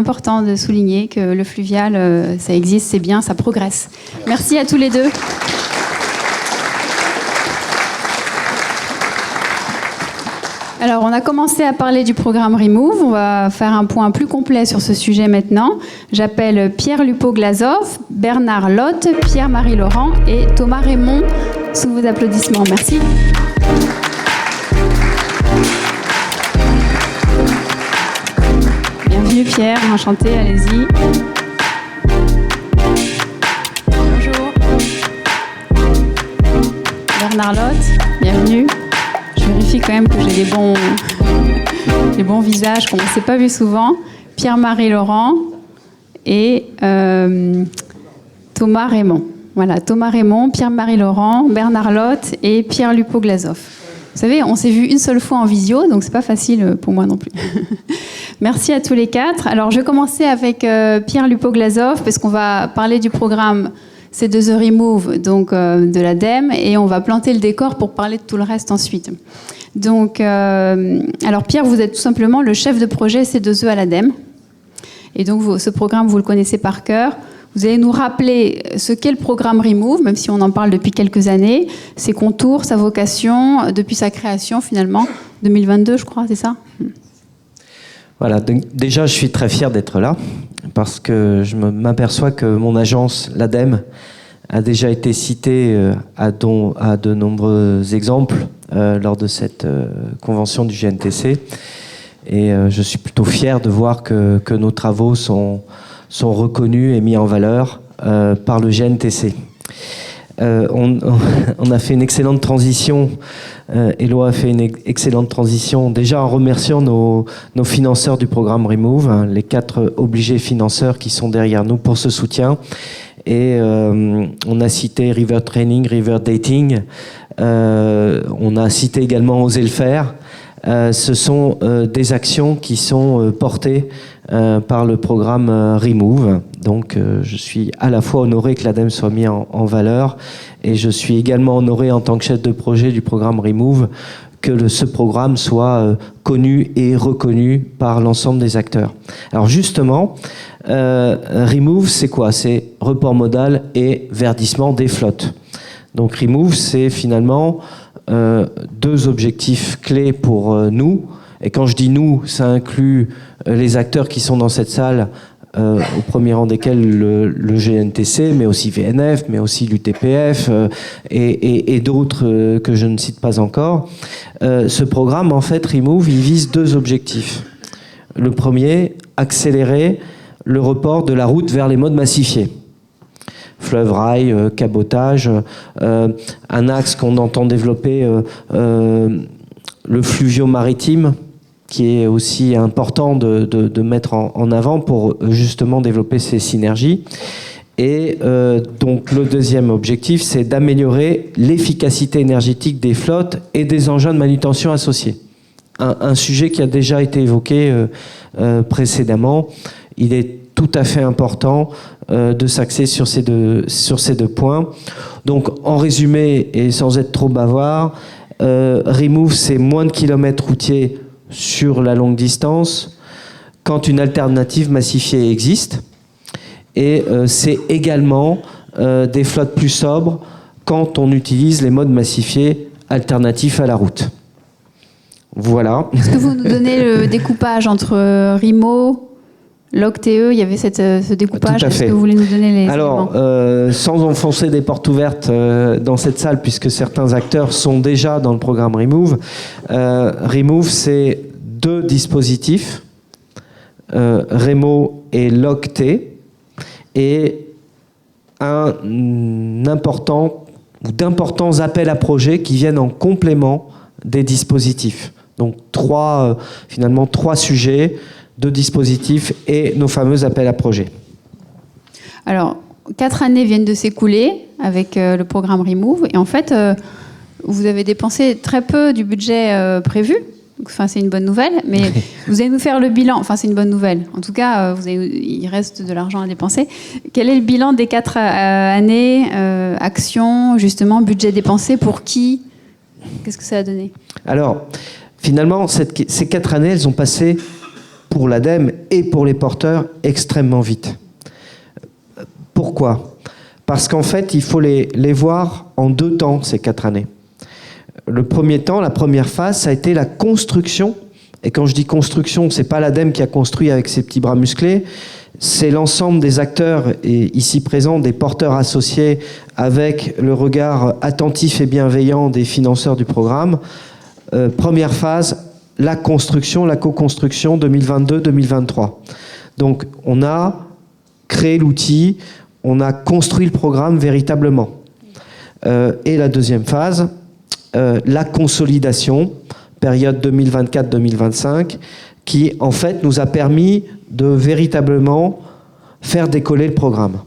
important de souligner que le fluvial, ça existe, c'est bien, ça progresse. Merci à tous les deux. Alors, on a commencé à parler du programme Remove. On va faire un point plus complet sur ce sujet maintenant. J'appelle Pierre Lupo-Glazov, Bernard Lotte, Pierre-Marie Laurent et Thomas Raymond sous vos applaudissements. Merci. Bienvenue Pierre, enchanté, allez-y. Bonjour. Bernard Lotte, bienvenue. Je vérifie quand même que j'ai des bons visages qu'on ne s'est pas vu souvent. Pierre-Marie Laurent et Thomas Raymond. Voilà, Thomas Raymond, Pierre-Marie Laurent, Bernard Lotte et Pierre Lupo-Glazov. Vous savez, on s'est vu une seule fois en visio, donc c'est pas facile pour moi non plus. Merci à tous les quatre. Alors, je vais commencer avec Pierre Lupo-Glazov, parce qu'on va parler du programme C2E Remove, donc de l'ADEME, et on va planter le décor pour parler de tout le reste ensuite. Donc, alors Pierre, vous êtes tout simplement le chef de projet C2E à l'ADEME, et donc ce programme, vous le connaissez par cœur. Vous allez nous rappeler ce qu'est le programme Remove, même si on en parle depuis quelques années, ses contours, sa vocation, depuis sa création finalement, 2022 je crois, c'est ça ? Voilà, donc déjà je suis très fier d'être là, parce que je m'aperçois que mon agence, l'ADEME, a déjà été citée à de nombreux exemples lors de cette convention du GNTC. Et je suis plutôt fier de voir que nos travaux sont reconnus et mis en valeur par le GNTC. On a fait une excellente transition, Éloi a fait une excellente transition, déjà en remerciant nos financeurs du programme Remove, les 4 obligés financeurs qui sont derrière nous pour ce soutien. Et on a cité River Training, River Dating, on a cité également Oser le faire. Ce sont des actions qui sont portées par le programme Remove. Donc je suis à la fois honoré que l'ADEME soit mis en valeur, et je suis également honoré en tant que chef de projet du programme Remove que ce programme soit connu et reconnu par l'ensemble des acteurs. Alors justement, Remove, c'est quoi ? C'est report modal et verdissement des flottes. Donc Remove, c'est finalement 2 objectifs clés pour nous. Et quand je dis nous, ça inclut les acteurs qui sont dans cette salle, au premier rang desquels le GNTC, mais aussi VNF, mais aussi l'UTPF et d'autres que je ne cite pas encore. Ce programme, en fait, Remove, il vise 2 objectifs. Le premier, accélérer le report de la route vers les modes massifiés. Fleuve, rail, cabotage, un axe qu'on entend développer, le fluvio-maritime, qui est aussi important de mettre en avant pour justement développer ces synergies. Et donc le deuxième objectif, c'est d'améliorer l'efficacité énergétique des flottes et des engins de manutention associés. Un sujet qui a déjà été évoqué précédemment. Il est tout à fait important de s'axer sur ces deux points. Donc en résumé, et sans être trop bavard, Remove, c'est moins de kilomètres routiers sur la longue distance quand une alternative massifiée existe, et c'est également des flottes plus sobres quand on utilise les modes massifiés alternatifs à la route. Voilà. Est-ce que vous nous donnez le découpage entre RIMO, LOCTE, il y avait ce découpage. Est-ce que vous voulez nous donner les Alors, sans enfoncer des portes ouvertes dans cette salle, puisque certains acteurs sont déjà dans le programme Remove, Remove, c'est 2 dispositifs, REMO et LOCTE, et d'importants appels à projets qui viennent en complément des dispositifs. Donc, 3 sujets, 2 dispositifs et nos fameux appels à projets. Alors, 4 années viennent de s'écouler avec le programme Remove, et en fait, vous avez dépensé très peu du budget prévu. Enfin, c'est une bonne nouvelle, mais vous allez nous faire le bilan. Enfin, c'est une bonne nouvelle. En tout cas, il reste de l'argent à dépenser. Quel est le bilan des 4 années, actions, justement, budget dépensé, pour qui ? Qu'est-ce que ça a donné ? Alors, finalement, ces 4 années, elles ont passé pour l'ADEME et pour les porteurs extrêmement vite. Pourquoi ? Parce qu'en fait, il faut les voir en 2 temps, ces 4 années. Le premier temps, la première phase, ça a été la construction. Et quand je dis construction, c'est pas l'ADEME qui a construit avec ses petits bras musclés, c'est l'ensemble des acteurs, et ici présents, des porteurs associés, avec le regard attentif et bienveillant des financeurs du programme. Première phase, la construction, la co-construction 2022-2023. Donc, on a créé l'outil, on a construit le programme véritablement. Et la deuxième phase, la consolidation, période 2024-2025, qui en fait nous a permis de véritablement faire décoller le programme.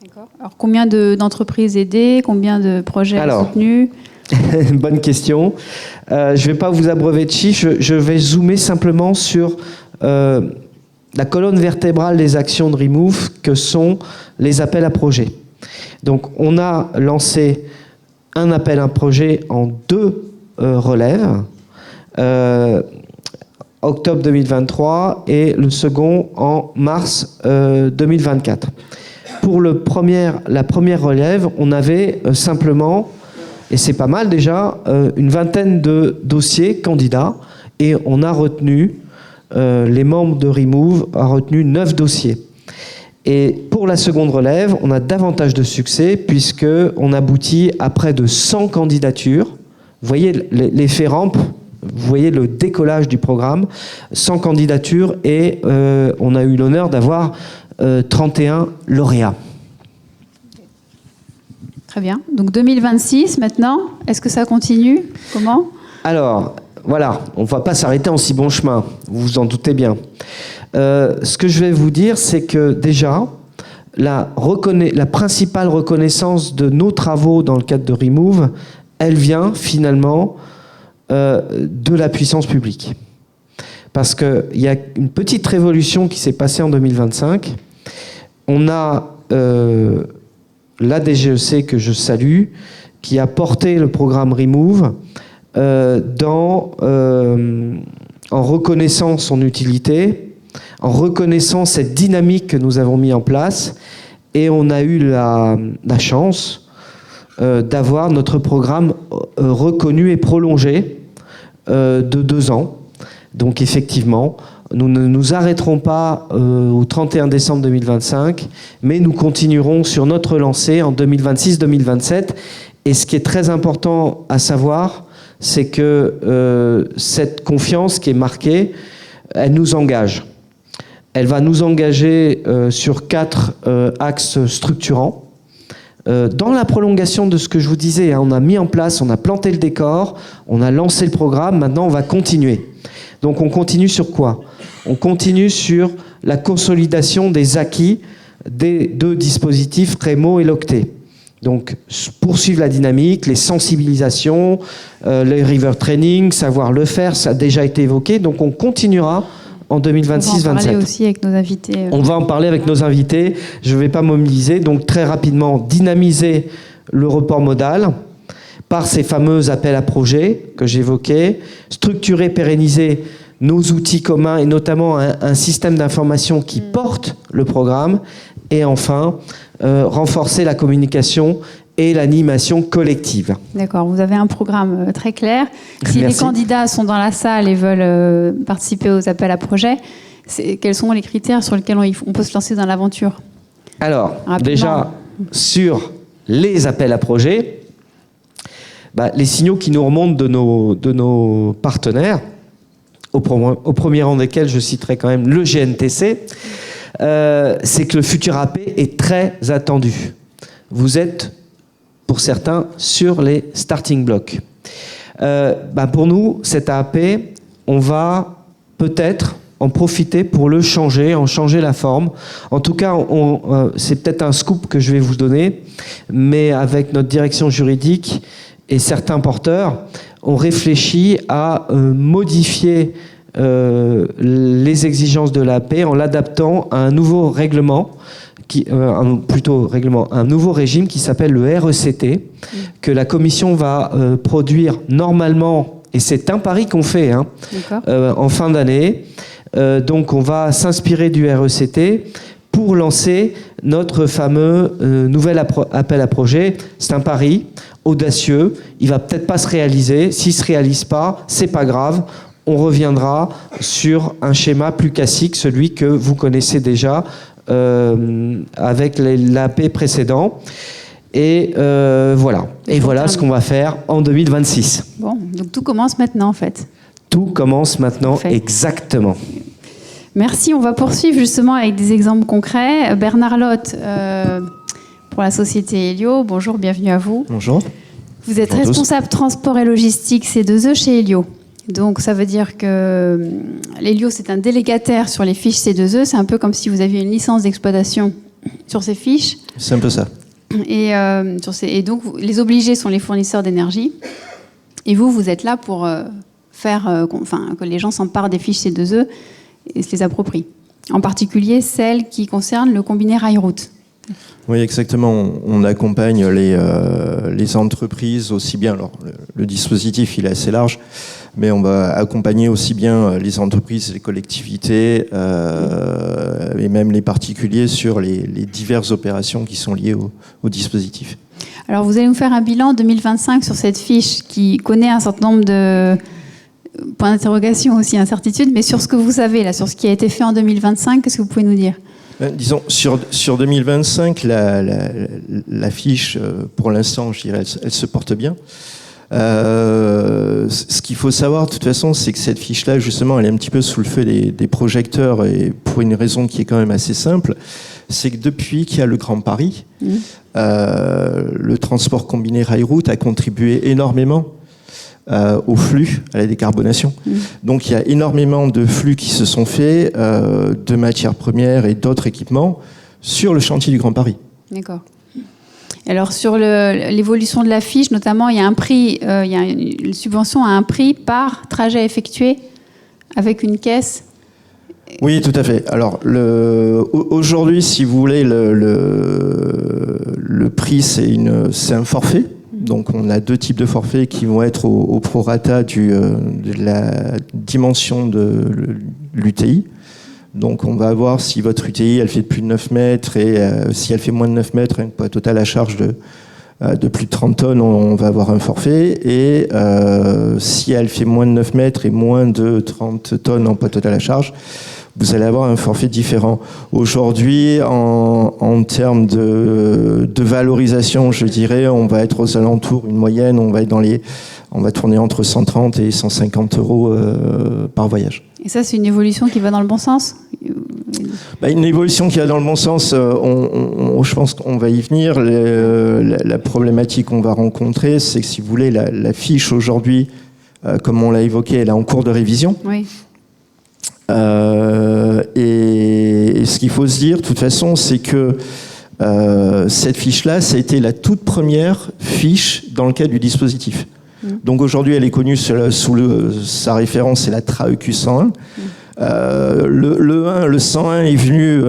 D'accord. Alors combien d'entreprises aidées, combien de projets soutenus ? Bonne question. Je ne vais pas vous abreuver de chiffres, je vais zoomer simplement sur la colonne vertébrale des actions de Remove, que sont les appels à projets. Donc on a lancé un appel à projet en 2 relèves, octobre 2023 et le second en mars 2024. Pour la première relève, on avait simplement, et c'est pas mal déjà, une vingtaine de dossiers candidats, et on a retenu, les membres de Remove ont retenu 9 dossiers. Et pour la seconde relève, on a davantage de succès puisqu'on aboutit à près de 100 candidatures. Vous voyez l'effet rampe, vous voyez le décollage du programme, 100 candidatures, et on a eu l'honneur d'avoir 31 lauréats. Très bien. Donc 2026 maintenant, est-ce que ça continue ? Comment ? Alors, voilà, on ne va pas s'arrêter en si bon chemin, vous vous en doutez bien. Ce que je vais vous dire, c'est que déjà, la principale reconnaissance de nos travaux dans le cadre de Remove, elle vient finalement de la puissance publique. Parce qu'il y a une petite révolution qui s'est passée en 2025. On a la DGEC, que je salue, qui a porté le programme Remove en reconnaissant son utilité, en reconnaissant cette dynamique que nous avons mis en place, et on a eu la chance d'avoir notre programme reconnu et prolongé de 2 ans. Donc effectivement, nous ne nous arrêterons pas au 31 décembre 2025, mais nous continuerons sur notre lancée en 2026-2027. Et ce qui est très important à savoir, c'est que cette confiance qui est marquée, elle nous engage. Elle va nous engager sur 4 axes structurants. Dans la prolongation de ce que je vous disais, on a mis en place, on a planté le décor, on a lancé le programme, maintenant on va continuer. Donc on continue sur quoi ? On continue sur la consolidation des acquis des 2 dispositifs Remo et Locté. Donc poursuivre la dynamique, les sensibilisations, les river training, savoir le faire, ça a déjà été évoqué, donc on continuera en 2026-2027. On va en parler aussi avec nos invités. On va en parler avec nos invités. Je ne vais pas mobiliser. Donc très rapidement, dynamiser le report modal par ces fameux appels à projets que j'évoquais, structurer, pérenniser nos outils communs et notamment un système d'information qui porte le programme, et enfin renforcer la communication et l'animation collective. D'accord, vous avez un programme très clair. Si les candidats sont dans la salle et veulent participer aux appels à projets, quels sont les critères sur lesquels on peut se lancer dans l'aventure ? Alors, déjà, sur les appels à projets, les signaux qui nous remontent de nos partenaires, au premier rang desquels je citerai quand même le GNTC, c'est que le futur AP est très attendu. Vous êtes, pour certains, sur les starting blocks. Pour nous, cet AP, on va peut-être en profiter pour le changer, en changer la forme. En tout cas, c'est peut-être un scoop que je vais vous donner, mais avec notre direction juridique et certains porteurs, on réfléchit à modifier les exigences de l'AP en l'adaptant à un nouveau règlement, un nouveau régime qui s'appelle le RECT, que la Commission va produire normalement, et c'est un pari qu'on fait, en fin d'année, Donc on va s'inspirer du RECT pour lancer notre fameux nouvel appel à projet. C'est un pari audacieux. Il va peut-être pas se réaliser. S'il se réalise pas, c'est pas grave. On reviendra sur un schéma plus classique, celui que vous connaissez déjà avec l'AP précédent. Et voilà. Et voilà ce qu'on va faire en 2026. Bon, donc tout commence maintenant en fait. Tout commence maintenant, exactement. Merci. On va poursuivre justement avec des exemples concrets. Bernard Lotte, pour la société Elio. Bonjour, bienvenue à vous. Bonjour. Vous êtes responsable transport et logistique C2E chez Elio. Donc ça veut dire que l'Elio, c'est un délégataire sur les fiches C2E. C'est un peu comme si vous aviez une licence d'exploitation sur ces fiches. C'est un peu ça. Et donc les obligés sont les fournisseurs d'énergie. Et vous êtes là pour faire que les gens s'emparent des fiches C2E et se les approprient. En particulier celles qui concernent le combiné rail-route. Oui, exactement. On accompagne les entreprises aussi bien. Alors, le dispositif, il est assez large, mais on va accompagner aussi bien les entreprises, les collectivités et même les particuliers sur les diverses opérations qui sont liées au dispositif. Alors, vous allez nous faire un bilan 2025 sur cette fiche qui connaît un certain nombre de points d'interrogation aussi, incertitudes, mais sur ce que vous savez, là, sur ce qui a été fait en 2025, qu'est-ce que vous pouvez nous dire ? Disons, sur 2025, la fiche, pour l'instant, je dirais, elle se porte bien. Ce qu'il faut savoir, de toute façon, c'est que cette fiche-là, justement, elle est un petit peu sous le feu des projecteurs, et pour une raison qui est quand même assez simple, c'est que depuis qu'il y a le Grand Paris, le transport combiné rail-route a contribué énormément au flux, à la décarbonation. Donc il y a énormément de flux qui se sont faits de matières premières et d'autres équipements sur le chantier du Grand Paris. D'accord. Alors sur l'évolution de la fiche, notamment, il y a un prix, il y a une subvention à un prix par trajet effectué avec une caisse. Oui, tout à fait. Alors aujourd'hui, si vous voulez, le prix, c'est un forfait. Donc on a deux types de forfaits qui vont être au prorata de la dimension de l'UTI. Donc on va voir si votre UTI elle fait plus de 9 mètres et si elle fait moins de 9 mètres, un poids total à charge de plus de 30 tonnes, on va avoir un forfait. Et si elle fait moins de 9 mètres et moins de 30 tonnes en poids total à charge, vous allez avoir un forfait différent. Aujourd'hui, en termes de valorisation, je dirais, on va être aux alentours, une moyenne, on va tourner entre 130 et 150 euros par voyage. Et ça, c'est une évolution qui va dans le bon sens ? Une évolution qui va dans le bon sens, je pense qu'on va y venir. La problématique qu'on va rencontrer, c'est que si vous voulez, la fiche aujourd'hui, comme on l'a évoqué, elle est en cours de révision. Oui. Et ce qu'il faut se dire, de toute façon, c'est que cette fiche-là, ça a été la toute première fiche dans le cadre du dispositif. Donc aujourd'hui, elle est connue sa référence, c'est la TRAEQ 101. Le 101 est venu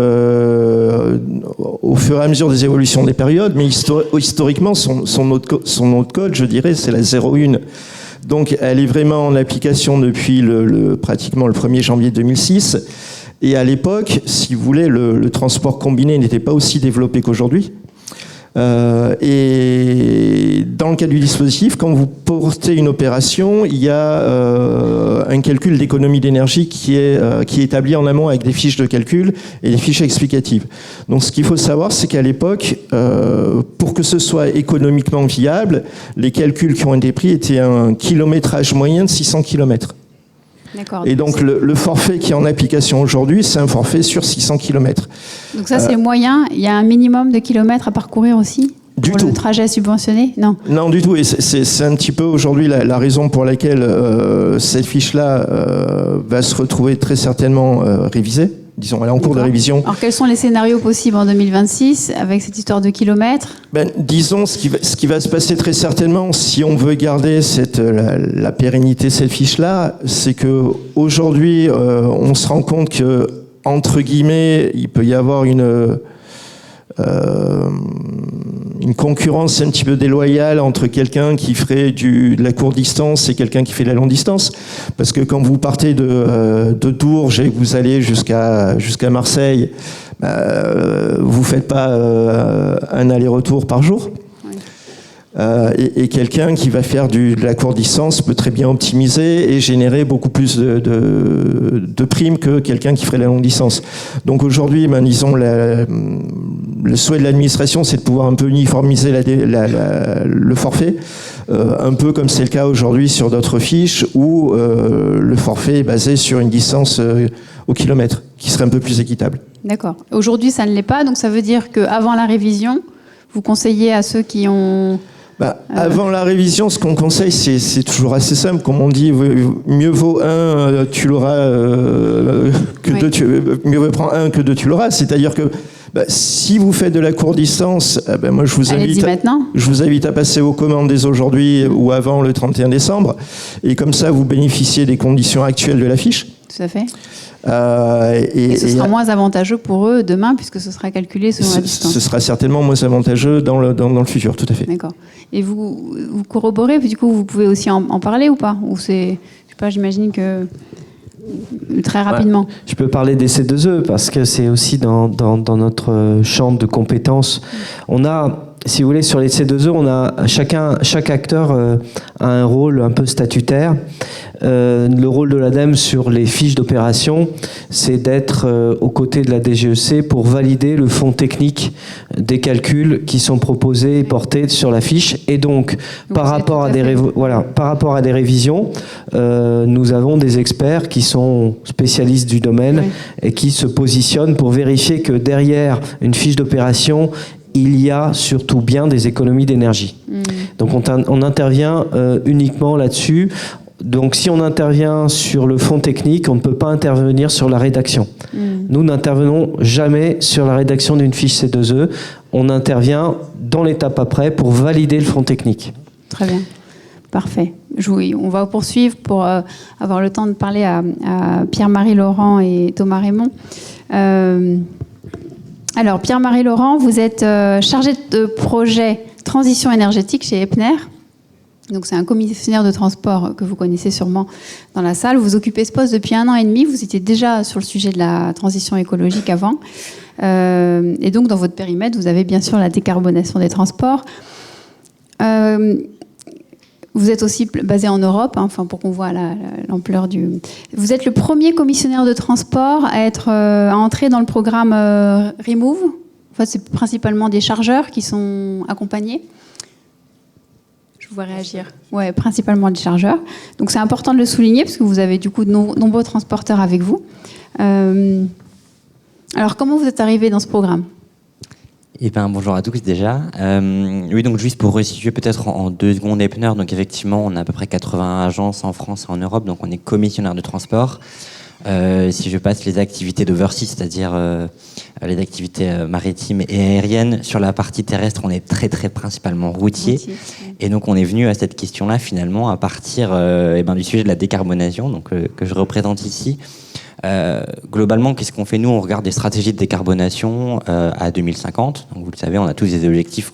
au fur et à mesure des évolutions des périodes, mais historiquement, son autre code, je dirais, c'est la 01. Donc elle est vraiment en application depuis pratiquement le 1er janvier 2006. Et à l'époque, si vous voulez, le transport combiné n'était pas aussi développé qu'aujourd'hui. Et dans le cas du dispositif, quand vous portez une opération, il y a un calcul d'économie d'énergie qui est établi en amont avec des fiches de calcul et des fiches explicatives. Donc ce qu'il faut savoir, c'est qu'à l'époque, pour que ce soit économiquement viable, les calculs qui ont été pris étaient un kilométrage moyen de 600 km. D'accord. Et donc le forfait qui est en application aujourd'hui, c'est un forfait sur 600 km. Donc ça, c'est le moyen. Il y a un minimum de kilomètres à parcourir aussi pour le trajet subventionné ? Non. Non, du tout. Et c'est un petit peu aujourd'hui la raison pour laquelle cette fiche-là va se retrouver très certainement révisée. Disons, elle est en cours de révision. Alors, quels sont les scénarios possibles en 2026 avec cette histoire de kilomètres ? Disons, ce qui va se passer très certainement, si on veut garder la pérennité de cette fiche-là, c'est qu'aujourd'hui, on se rend compte que, entre guillemets, il peut y avoir une une concurrence un petit peu déloyale entre quelqu'un qui ferait de la courte distance et quelqu'un qui fait de la longue distance. Parce que quand vous partez de Dourges et que vous allez jusqu'à Marseille, vous faites pas un aller-retour par jour. Et quelqu'un qui va faire de la courte distance peut très bien optimiser et générer beaucoup plus de primes que quelqu'un qui ferait la longue distance. Donc aujourd'hui, disons, le souhait de l'administration, c'est de pouvoir un peu uniformiser le forfait, un peu comme c'est le cas aujourd'hui sur d'autres fiches où le forfait est basé sur une distance au kilomètre, qui serait un peu plus équitable. D'accord. Aujourd'hui, ça ne l'est pas, donc ça veut dire qu'avant la révision, vous conseillez à ceux qui ont... Avant la révision, ce qu'on conseille, c'est toujours assez simple. Comme on dit, mieux vaut un, tu l'auras, que deux, mieux vaut prendre un que deux, tu l'auras. C'est-à-dire que si vous faites de la courte distance, moi je vous invite à passer aux commandes dès aujourd'hui ou avant le 31 décembre. Et comme ça, vous bénéficiez des conditions actuelles de la fiche. Tout à fait. Et ce sera moins avantageux pour eux demain puisque ce sera calculé selon la distance. Ce sera certainement moins avantageux dans le futur, tout à fait. D'accord. Et vous corroborez, du coup vous pouvez aussi en parler ou pas? Ou c'est, je sais pas, j'imagine que très rapidement. Ouais, je peux parler des C2E parce que c'est aussi dans notre champ de compétences. On a, si vous voulez, sur les C2E, on a chaque acteur a un rôle un peu statutaire. Le rôle de l'ADEME sur les fiches d'opération, c'est d'être aux côtés de la DGEC pour valider le fond technique des calculs qui sont proposés et portés sur la fiche. Et donc, par rapport à des révisions, nous avons des experts qui sont spécialistes du domaine et qui se positionnent pour vérifier que derrière une fiche d'opération, il y a surtout bien des économies d'énergie. Donc on intervient uniquement là-dessus. Donc si on intervient sur le fond technique, on ne peut pas intervenir sur la rédaction. Nous n'intervenons jamais sur la rédaction d'une fiche C2E. On intervient dans l'étape après pour valider le fond technique. Très bien. Parfait. On va poursuivre pour avoir le temps de parler à Pierre-Marie Laurent et Thomas Raymond. Alors, Pierre-Marie Laurent, vous êtes chargé de projet transition énergétique chez Epner. Donc, c'est un commissaire de transport que vous connaissez sûrement dans la salle. Vous occupez ce poste depuis 1 an et demi. Vous étiez déjà sur le sujet de la transition écologique avant. Et donc, dans votre périmètre, vous avez bien sûr la décarbonation des transports. Vous êtes aussi basé en Europe, enfin pour qu'on voit l'ampleur du... Vous êtes le premier commissionnaire de transport à entrer dans le programme Remove. En fait, c'est principalement des chargeurs qui sont accompagnés. Je vous vois réagir. Ouais, principalement des chargeurs. Donc c'est important de le souligner parce que vous avez du coup de nombreux transporteurs avec vous. Alors comment vous êtes arrivé dans ce programme ? Eh ben, bonjour à tous déjà. Oui, donc juste pour resituer peut-être en 2 secondes Epner, donc effectivement on a à peu près 80 agences en France et en Europe, donc on est commissionnaire de transport. Si je passe les activités d'oversea, c'est-à-dire les activités maritimes et aériennes, sur la partie terrestre on est très principalement routier. Et donc on est venu à cette question-là finalement à partir du sujet de la décarbonation, donc que je représente ici. Globalement, qu'est-ce qu'on fait nous ? On regarde des stratégies de décarbonation à 2050. Donc, vous le savez, on a tous des objectifs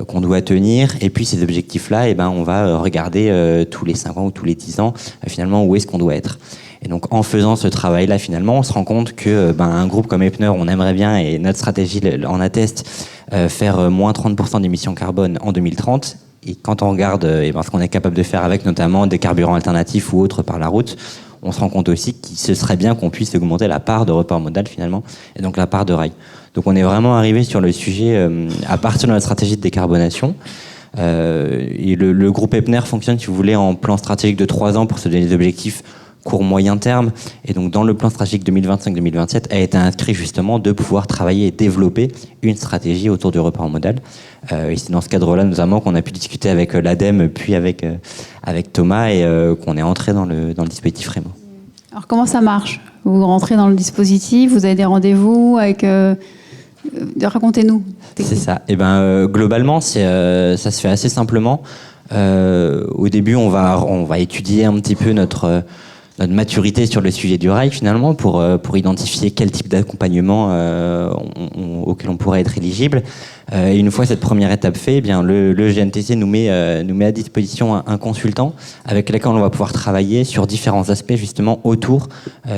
qu'on doit tenir. Et puis ces objectifs-là, on va regarder tous les 5 ans ou tous les 10 ans, finalement, où est-ce qu'on doit être. Et donc, en faisant ce travail-là, finalement, on se rend compte que un groupe comme Epner, on aimerait bien, et notre stratégie en atteste, faire moins 30% d'émissions carbone en 2030. Et quand on regarde ce qu'on est capable de faire avec notamment des carburants alternatifs ou autres par la route, on se rend compte aussi que ce serait bien qu'on puisse augmenter la part de report modal finalement, et donc la part de rail. Donc on est vraiment arrivé sur le sujet à partir de notre stratégie de décarbonation. Et le groupe Epner fonctionne, si vous voulez, en plan stratégique de 3 ans pour se donner des objectifs court-moyen terme. Et donc dans le plan stratégique 2025-2027 a été inscrit justement de pouvoir travailler et développer une stratégie autour du report modal. Et c'est dans ce cadre-là notamment qu'on a pu discuter avec l'ADEME puis avec Thomas et qu'on est entré dans le dispositif Remo. Alors comment ça marche ? Vous rentrez dans le dispositif, vous avez des rendez-vous avec... Racontez-nous. C'est ça. Et globalement, ça se fait assez simplement. Au début, on va étudier un petit peu notre maturité sur le sujet du rail finalement pour identifier quel type d'accompagnement auquel on pourrait être éligible. Et une fois cette première étape faite, eh bien le GNTC nous met à disposition un consultant avec lequel on va pouvoir travailler sur différents aspects justement autour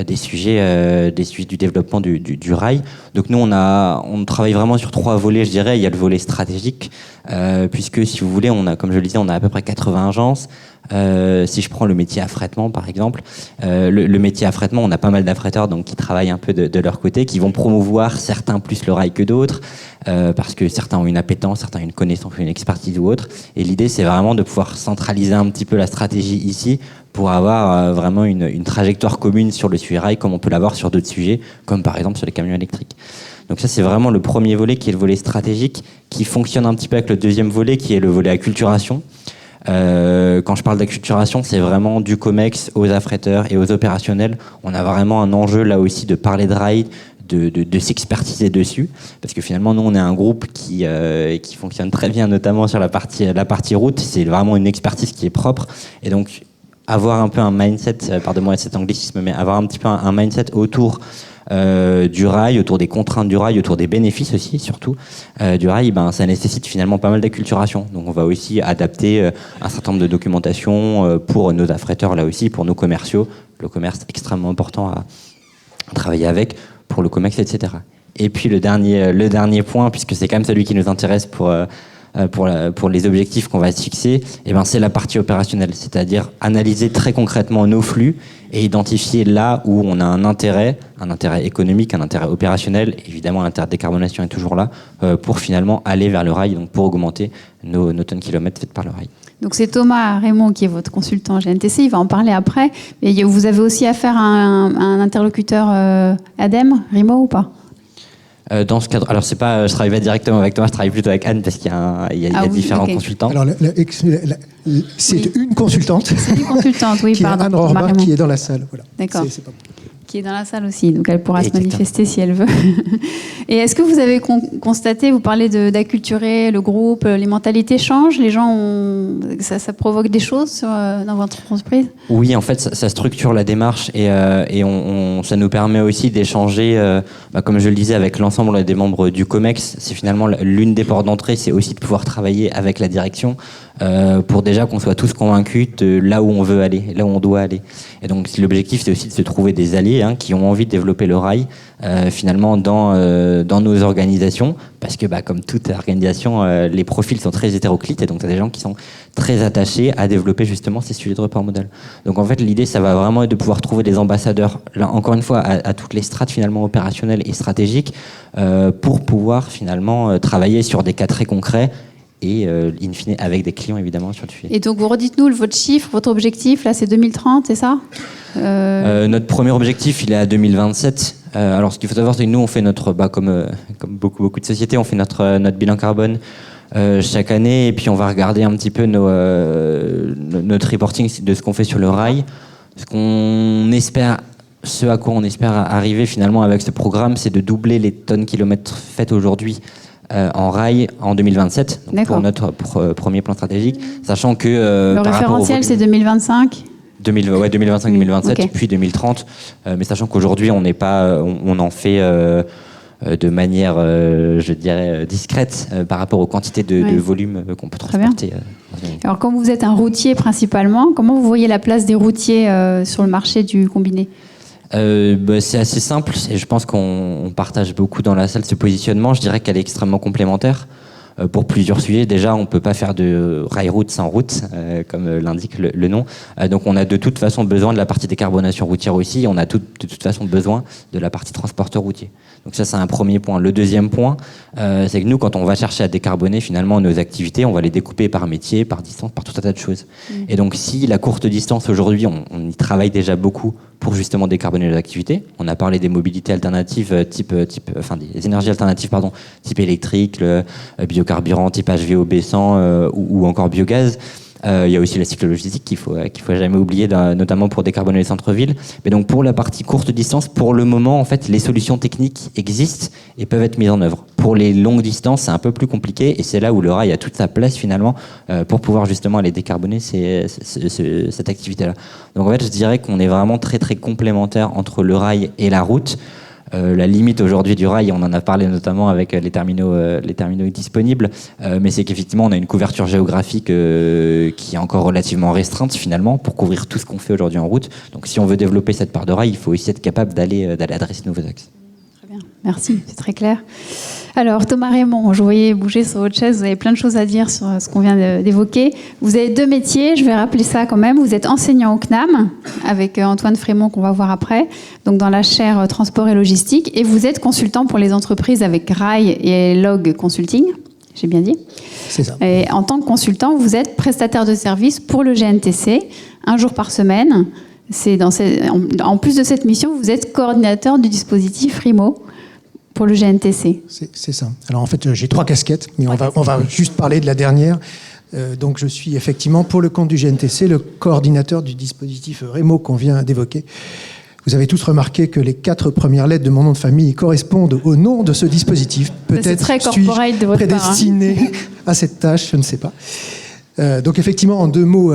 des sujets du développement du rail. Donc nous on travaille vraiment sur 3 volets, je dirais. Il y a le volet stratégique, puisque si vous voulez, comme je le disais, on a à peu près 80 agences. Si je prends le métier affrètement par exemple, le métier affrètement, on a pas mal d'affrèteurs donc qui travaillent un peu de leur côté, qui vont promouvoir certains plus le rail que d'autres, parce que certains ont une appétence, certains ont une connaissance, une expertise ou autre. Et l'idée c'est vraiment de pouvoir centraliser un petit peu la stratégie ici pour avoir vraiment une trajectoire commune sur le sujet rail, comme on peut l'avoir sur d'autres sujets, comme par exemple sur les camions électriques. Donc ça, c'est vraiment le premier volet qui est le volet stratégique, qui fonctionne un petit peu avec le deuxième volet qui est le volet acculturation. Quand je parle d'acculturation, c'est vraiment du COMEX aux affrèteurs et aux opérationnels. On a vraiment un enjeu là aussi de parler de rail, de s'expertiser dessus, parce que finalement nous on est un groupe qui fonctionne très bien, notamment sur la partie route. C'est vraiment une expertise qui est propre, et donc avoir un peu un mindset, pardonnez-moi cet anglicisme, mais avoir un petit peu un mindset autour du rail, autour des contraintes du rail, autour des bénéfices aussi, surtout du rail, ça nécessite finalement pas mal d'acculturation. Donc on va aussi adapter un certain nombre de documentation pour nos affrèteurs, là aussi, pour nos commerciaux. Le commerce est extrêmement important à travailler avec, pour le COMEX, etc. Et puis le dernier point, puisque c'est quand même celui qui nous intéresse pour les objectifs qu'on va se fixer, c'est la partie opérationnelle, c'est-à-dire analyser très concrètement nos flux et identifier là où on a un intérêt économique, un intérêt opérationnel. Évidemment, l'intérêt de décarbonation est toujours là, pour finalement aller vers le rail, donc pour augmenter nos tonnes kilomètres faites par le rail. Donc c'est Thomas Raymond qui est votre consultant GNTC, il va en parler après. Mais vous avez aussi affaire à un interlocuteur ADEME, RIMO ou pas ? Dans ce cadre, alors je travaille pas directement avec Thomas, je travaille plutôt avec Anne parce qu'il y a différents consultants. Alors c'est une consultante. C'est une consultante, oui, qui pardon. Est Anne Rohrbach, qui est dans la salle. Voilà. D'accord. C'est pas bon. Qui est dans la salle aussi, donc elle pourra Exactement. se manifester si elle veut. Et est-ce que vous avez constaté, vous parlez d'acculturer le groupe, les mentalités changent, les gens ça provoque des choses dans votre entreprise ? Oui, en fait, ça structure la démarche et ça nous permet aussi d'échanger, comme je le disais, avec l'ensemble des membres du COMEX. C'est finalement l'une des portes d'entrée, c'est aussi de pouvoir travailler avec la direction pour déjà qu'on soit tous convaincus de là où on veut aller, là où on doit aller. Et donc l'objectif, c'est aussi de se trouver des alliés qui ont envie de développer le rail finalement dans nos organisations, parce que comme toute organisation, les profils sont très hétéroclites, et donc il y a des gens qui sont très attachés à développer justement ces sujets de report modal. Donc en fait, l'idée, ça va vraiment être de pouvoir trouver des ambassadeurs, là, encore une fois, à toutes les strates finalement opérationnelles et stratégiques, pour pouvoir finalement travailler sur des cas très concrets, et in fine avec des clients évidemment sur le sujet. Et donc vous redites-nous votre chiffre, votre objectif, là c'est 2030, c'est ça ? Notre premier objectif, il est à 2027. Alors ce qu'il faut savoir, c'est que nous on fait notre, comme beaucoup de sociétés, on fait notre bilan carbone chaque année, et puis on va regarder un petit peu notre reporting de ce qu'on fait sur le rail. Ce à quoi on espère arriver finalement avec ce programme, c'est de doubler les tonnes kilomètres faites aujourd'hui en rail en 2027, donc pour notre premier plan stratégique, sachant que le référentiel c'est 2025. 2025-2027, Okay. Puis 2030, mais sachant qu'aujourd'hui on en fait de manière, je dirais, discrète par rapport aux quantités de volume qu'on peut transporter. Alors comme vous êtes un routier principalement, comment vous voyez la place des routiers sur le marché du combiné ? C'est assez simple, et je pense qu'on partage beaucoup dans la salle ce positionnement. Je dirais qu'elle est extrêmement complémentaire pour plusieurs sujets. Déjà, on ne peut pas faire de rail route sans route, comme l'indique le nom. Donc on a de toute façon besoin de la partie décarbonation routière aussi. On a de toute façon besoin de la partie transporteur routier. Donc ça, c'est un premier point. Le deuxième point, c'est que nous, quand on va chercher à décarboner finalement nos activités, on va les découper par métier, par distance, par tout un tas de choses. Et donc si la courte distance aujourd'hui, on y travaille déjà beaucoup pour justement décarboner nos activités. On a parlé des mobilités alternatives, des énergies alternatives, type électrique, le biocarburant, type HVO baissant ou encore biogaz. Il y a aussi la cyclo-logistique qu'il faut jamais oublier, notamment pour décarboner les centres-villes. Mais donc pour la partie courte distance, pour le moment, en fait, les solutions techniques existent et peuvent être mises en œuvre. Pour les longues distances, c'est un peu plus compliqué, et c'est là où le rail a toute sa place finalement pour pouvoir justement aller décarboner cette activité-là. Donc en fait, je dirais qu'on est vraiment très très complémentaires entre le rail et la route. La limite aujourd'hui du rail, on en a parlé notamment avec les terminaux disponibles, mais c'est qu'effectivement on a une couverture géographique qui est encore relativement restreinte finalement pour couvrir tout ce qu'on fait aujourd'hui en route. Donc si on veut développer cette part de rail, il faut aussi être capable d'aller adresser de nouveaux axes. Très bien, merci, c'est très clair. Alors Thomas Raymond, je voyais bouger sur votre chaise, vous avez plein de choses à dire sur ce qu'on vient d'évoquer. Vous avez 2 métiers, je vais rappeler ça quand même. Vous êtes enseignant au CNAM, avec Antoine Frémont qu'on va voir après, donc dans la chaire Transport et Logistique, et vous êtes consultant pour les entreprises avec Rail et Log Consulting, j'ai bien dit. C'est ça. Et en tant que consultant, vous êtes prestataire de service pour le GNTC, 1 jour par semaine. En plus de cette mission, vous êtes coordinateur du dispositif RIMO pour le GNTC. C'est ça. Alors en fait, j'ai 3 casquettes, mais on va juste parler de la dernière. Donc je suis effectivement, pour le compte du GNTC, le coordinateur du dispositif REMO qu'on vient d'évoquer. Vous avez tous remarqué que les 4 premières lettres de mon nom de famille correspondent au nom de ce dispositif. C'est très corporate de votre part. Prédestiné à cette tâche, je ne sais pas. Donc effectivement, en 2 mots,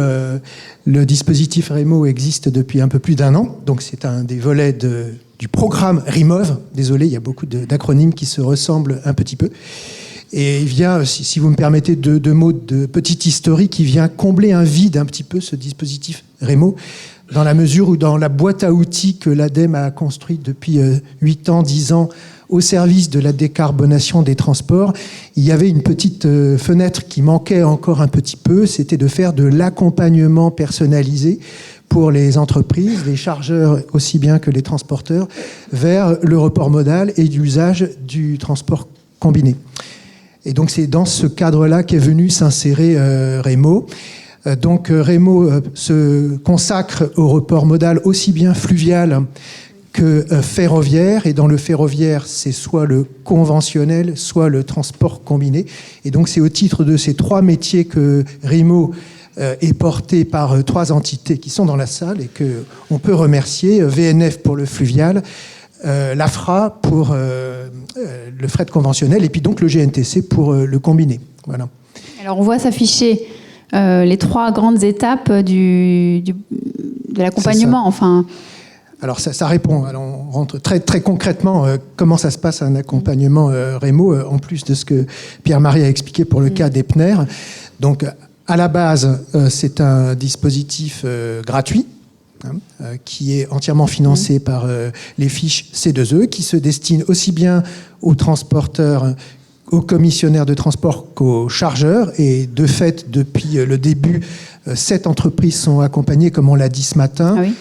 le dispositif REMO existe depuis un peu plus d'1 an. Donc c'est un des volets du programme RIMOV. Désolé, il y a beaucoup d'acronymes qui se ressemblent un petit peu. Et il vient, si vous me permettez 2 mots de petite historique, il vient combler un vide un petit peu, ce dispositif REMO, dans la mesure où dans la boîte à outils que l'ADEME a construite depuis 8 ans, 10 ans, au service de la décarbonation des transports, il y avait une petite fenêtre qui manquait encore un petit peu, c'était de faire de l'accompagnement personnalisé pour les entreprises, les chargeurs aussi bien que les transporteurs, vers le report modal et l'usage du transport combiné. Et donc c'est dans ce cadre-là qu'est venu s'insérer REMO. Donc REMO se consacre au report modal aussi bien fluvial que ferroviaire, et dans le ferroviaire, c'est soit le conventionnel, soit le transport combiné. Et donc c'est au titre de ces 3 métiers que REMO est porté par 3 entités qui sont dans la salle et qu'on peut remercier. VNF pour le fluvial, l'AFRA pour le fret conventionnel, et puis donc le GNTC pour le combiné. Voilà. Alors on voit s'afficher les 3 grandes étapes de l'accompagnement. Enfin. Alors ça répond. Alors on rentre très, très concrètement comment ça se passe un accompagnement REMO, en plus de ce que Pierre-Marie a expliqué pour le cas des PNR. Donc à la base, c'est un dispositif gratuit, qui est entièrement financé par les fiches C2E, qui se destine aussi bien aux transporteurs, aux commissionnaires de transport qu'aux chargeurs. Et de fait, depuis le début, 7 entreprises sont accompagnées, comme on l'a dit ce matin. Ah oui.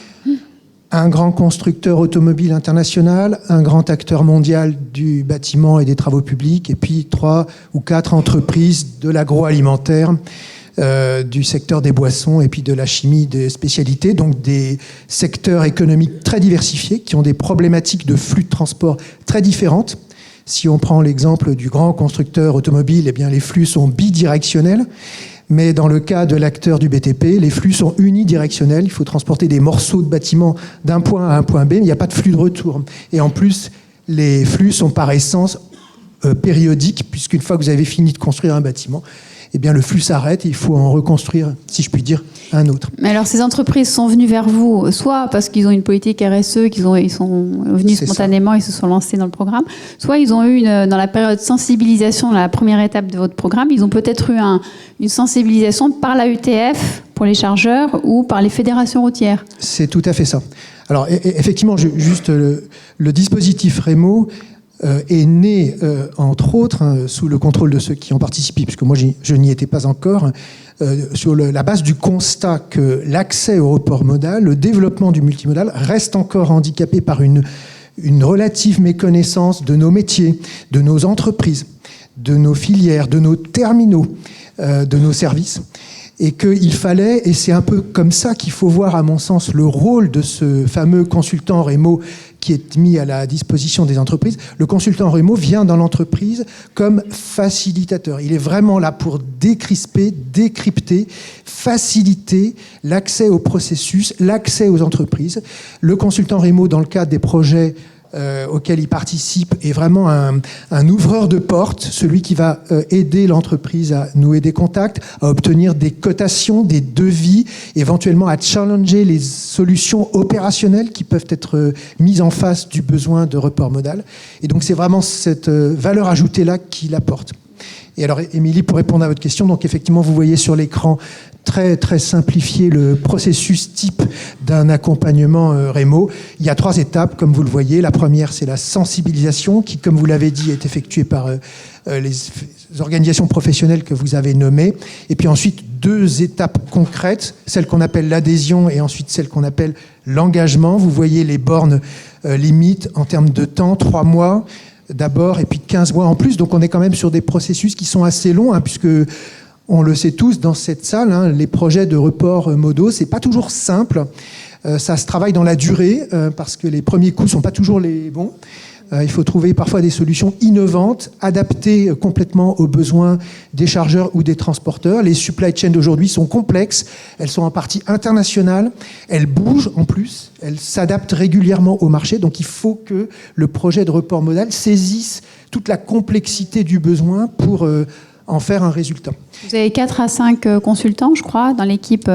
Un grand constructeur automobile international, un grand acteur mondial du bâtiment et des travaux publics, et puis 3 ou 4 entreprises de l'agroalimentaire, du secteur des boissons et puis de la chimie de spécialité, donc des secteurs économiques très diversifiés qui ont des problématiques de flux de transport très différentes. Si on prend l'exemple du grand constructeur automobile, eh bien les flux sont bidirectionnels. Mais dans le cas de l'acteur du BTP, les flux sont unidirectionnels. Il faut transporter des morceaux de bâtiment d'un point à un point B, mais il n'y a pas de flux de retour. Et en plus, les flux sont par essence périodiques, puisqu'une fois que vous avez fini de construire un bâtiment, eh bien le flux s'arrête et il faut en reconstruire, si je puis dire, un autre. Mais alors ces entreprises sont venues vers vous, soit parce qu'ils ont une politique RSE, ils sont venus spontanément, ils se sont lancés dans le programme, soit ils ont eu dans la période de sensibilisation, la première étape de votre programme, ils ont peut-être eu une sensibilisation par la ETF pour les chargeurs ou par les fédérations routières. C'est tout à fait ça. Alors effectivement, juste le dispositif REMO est né, entre autres, sous le contrôle de ceux qui ont participé, puisque moi je n'y étais pas encore, sur la base du constat que l'accès au report modal, le développement du multimodal, reste encore handicapé par une relative méconnaissance de nos métiers, de nos entreprises, de nos filières, de nos terminaux, de nos services. Et qu'il fallait, et c'est un peu comme ça qu'il faut voir, à mon sens, le rôle de ce fameux consultant REMO qui est mis à la disposition des entreprises. Le consultant REMO vient dans l'entreprise comme facilitateur. Il est vraiment là pour décrisper, décrypter, faciliter l'accès au processus, l'accès aux entreprises. Le consultant REMO, dans le cadre des projets auquel il participe est vraiment un ouvreur de porte, celui qui va aider l'entreprise à nouer des contacts, à obtenir des cotations, des devis, éventuellement à challenger les solutions opérationnelles qui peuvent être mises en face du besoin de report modal. Et donc c'est vraiment cette valeur ajoutée-là qu'il apporte. Et alors, Émilie, pour répondre à votre question, donc effectivement, vous voyez sur l'écran très, très simplifié le processus type d'un accompagnement REMO. Il y a 3 étapes, comme vous le voyez. La première, c'est la sensibilisation, qui, comme vous l'avez dit, est effectuée par les organisations professionnelles que vous avez nommées. Et puis ensuite, 2 étapes concrètes, celle qu'on appelle l'adhésion et ensuite celle qu'on appelle l'engagement. Vous voyez les bornes limites en termes de temps, 3 mois. D'abord, et puis 15 mois en plus. Donc on est quand même sur des processus qui sont assez longs, puisque on le sait tous dans cette salle, les projets de report modaux, c'est pas toujours simple. Ça se travaille dans la durée, parce que les premiers coups sont pas toujours les bons. Il faut trouver parfois des solutions innovantes, adaptées complètement aux besoins des chargeurs ou des transporteurs. Les supply chains d'aujourd'hui sont complexes, elles sont en partie internationales, elles bougent en plus, elles s'adaptent régulièrement au marché. Donc il faut que le projet de report modal saisisse toute la complexité du besoin pour en faire un résultat. Vous avez 4 à 5 consultants, je crois, dans l'équipe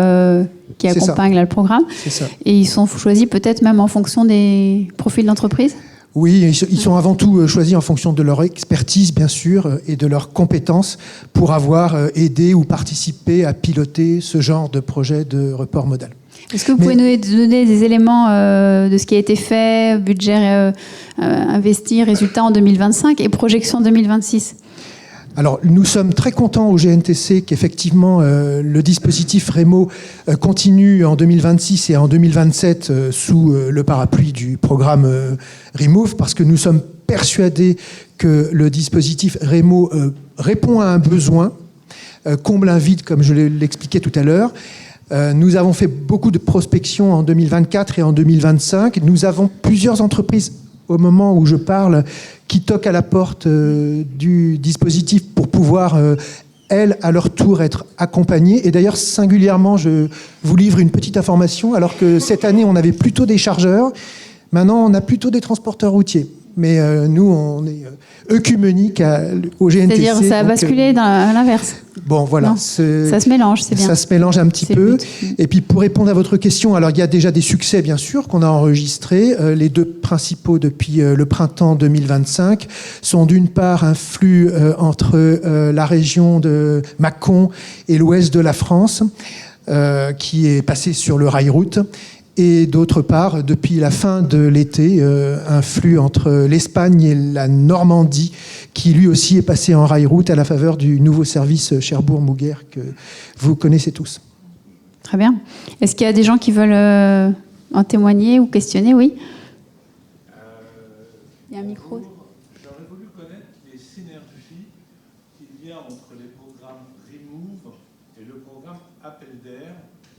qui accompagne le programme. C'est ça. Et ils sont choisis peut-être même en fonction des profils d'entreprise ? Oui, ils sont avant tout choisis en fonction de leur expertise, bien sûr, et de leurs compétences pour avoir aidé ou participé à piloter ce genre de projet de report modal. Est-ce que vous pouvez nous donner des éléments de ce qui a été fait, budget investi, résultats en 2025 et projection 2026 ? Alors, nous sommes très contents au GNTC qu'effectivement le dispositif REMO continue en 2026 et en 2027 sous le parapluie du programme Remove, parce que nous sommes persuadés que le dispositif REMO répond à un besoin, comble un vide, comme je l'expliquais tout à l'heure. Nous avons fait beaucoup de prospection en 2024 et en 2025. Nous avons plusieurs entreprises au moment où je parle, qui toquent à la porte du dispositif pour pouvoir, elles, à leur tour, être accompagnées. Et d'ailleurs, singulièrement, je vous livre une petite information, alors que cette année, on avait plutôt des chargeurs. Maintenant, on a plutôt des transporteurs routiers. Mais nous, on est œcuménique au GNTC. C'est-à-dire, ça a basculé à l'inverse. Bon, voilà. Non, ça se mélange, c'est bien. Ça se mélange un petit peu. Et puis, pour répondre à votre question, alors il y a déjà des succès, bien sûr, qu'on a enregistrés. Les 2 principaux depuis le printemps 2025 sont d'une part un flux entre la région de Mâcon et l'ouest de la France, qui est passé sur le rail route. Et d'autre part, depuis la fin de l'été, un flux entre l'Espagne et la Normandie, qui lui aussi est passé en rail route à la faveur du nouveau service Cherbourg-Mouguer que vous connaissez tous. Très bien. Est-ce qu'il y a des gens qui veulent en témoigner ou questionner ? Oui. Il y a un micro. J'aurais voulu connaître les synergies qu'il y a entre les programmes Remove et le programme Appel d'air,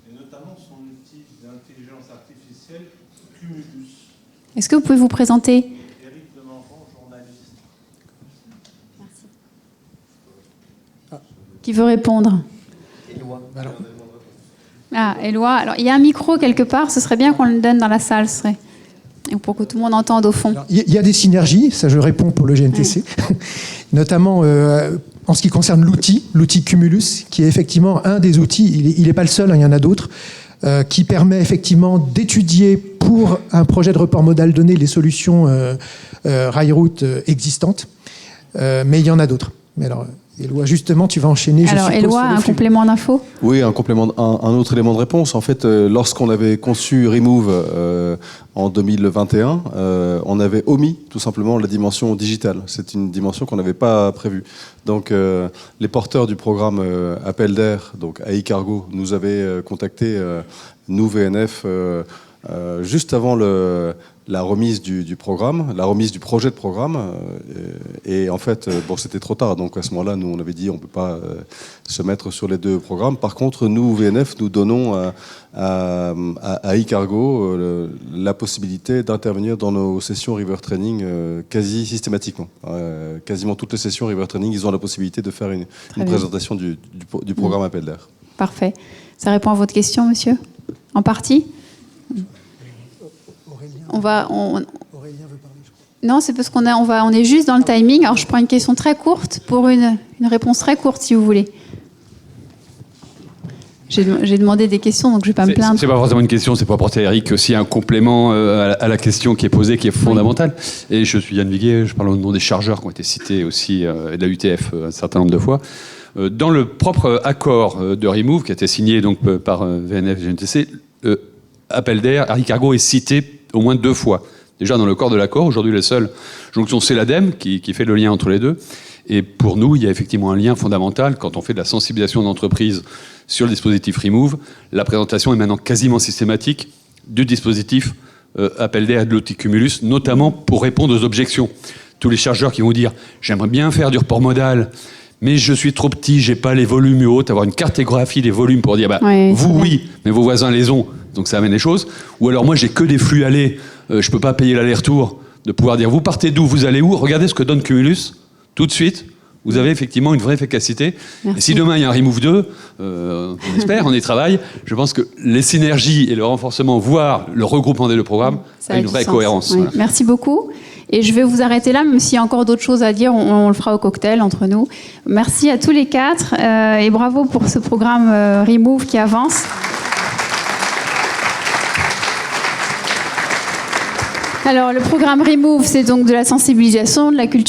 et notamment son outil d'intelligence artificielle Cumulus. Est-ce que vous pouvez vous présenter ? Éric Demenrand, journaliste. Merci. Qui veut répondre ? Éloi. Alors, il y a un micro quelque part, ce serait bien qu'on le donne dans la salle, pour que tout le monde entende au fond. Il y a des synergies, ça je réponds pour le GNTC, notamment en ce qui concerne l'outil Cumulus, qui est effectivement un des outils, il n'est pas le seul, il y en a d'autres, qui permet effectivement d'étudier pour un projet de report modal donné les solutions rail-route existantes, mais il y en a d'autres. Mais alors, Éloi, justement, tu vas enchaîner. Alors, Éloi, un complément d'info ? Oui, un autre élément de réponse. En fait, lorsqu'on avait conçu Remove en 2021, on avait omis tout simplement la dimension digitale. C'est une dimension qu'on n'avait pas prévue. Donc, les porteurs du programme Appel d'air, donc AI Cargo, nous avaient contacté, nous VNF, juste avant la remise du programme, la remise du projet de programme. Et en fait, c'était trop tard. Donc à ce moment-là, nous, on avait dit on ne peut pas se mettre sur les 2 programmes. Par contre, nous, VNF, nous donnons à e-cargo la possibilité d'intervenir dans nos sessions River Training quasi systématiquement. Quasiment toutes les sessions River Training, ils ont la possibilité de faire une présentation du programme Appel d'air. Parfait. Ça répond à votre question, monsieur ? En partie ? Aurélien veut parler, je Non, c'est parce on est juste dans le timing. Alors, je prends une question très courte pour une réponse très courte, si vous voulez. J'ai demandé des questions, donc je ne vais pas me plaindre. C'est pas forcément une question, c'est pour apporter à Eric aussi un complément à la question qui est posée, qui est fondamentale. Oui. Et je suis Yann Viguier, je parle au nom des chargeurs qui ont été cités aussi, et de la UTF un certain nombre de fois. Dans le propre accord de Remove, qui a été signé donc par VNF et GNTC, Appel d'Air, Air Cargo est cité au moins 2 fois. Déjà dans le corps de l'accord, aujourd'hui la seule jonction c'est l'ADEME qui fait le lien entre les deux. Et pour nous, il y a effectivement un lien fondamental quand on fait de la sensibilisation d'entreprise sur le dispositif Remove. La présentation est maintenant quasiment systématique du dispositif Appel d'Air de l'Oticumulus, notamment pour répondre aux objections. Tous les chargeurs qui vont dire « j'aimerais bien faire du report modal, mais je suis trop petit, j'ai pas les volumes hautes », avoir une cartographie des volumes pour dire vous oui, mais vos voisins les ont, donc ça amène les choses. Ou alors moi j'ai que des flux allés, je peux pas payer l'aller-retour, de pouvoir dire vous partez d'où, vous allez où, regardez ce que donne Cumulus, tout de suite. Vous avez effectivement une vraie efficacité. Merci. Et si demain il y a un Remove 2, on espère, on y travaille, je pense que les synergies et le renforcement, voire le regroupement des deux programmes, a une vraie cohérence. Oui. Voilà. Merci beaucoup. Et je vais vous arrêter là, même s'il y a encore d'autres choses à dire, on le fera au cocktail entre nous. Merci à tous les 4 et bravo pour ce programme Remove qui avance. Alors, le programme Remove, c'est donc de la sensibilisation, de la culture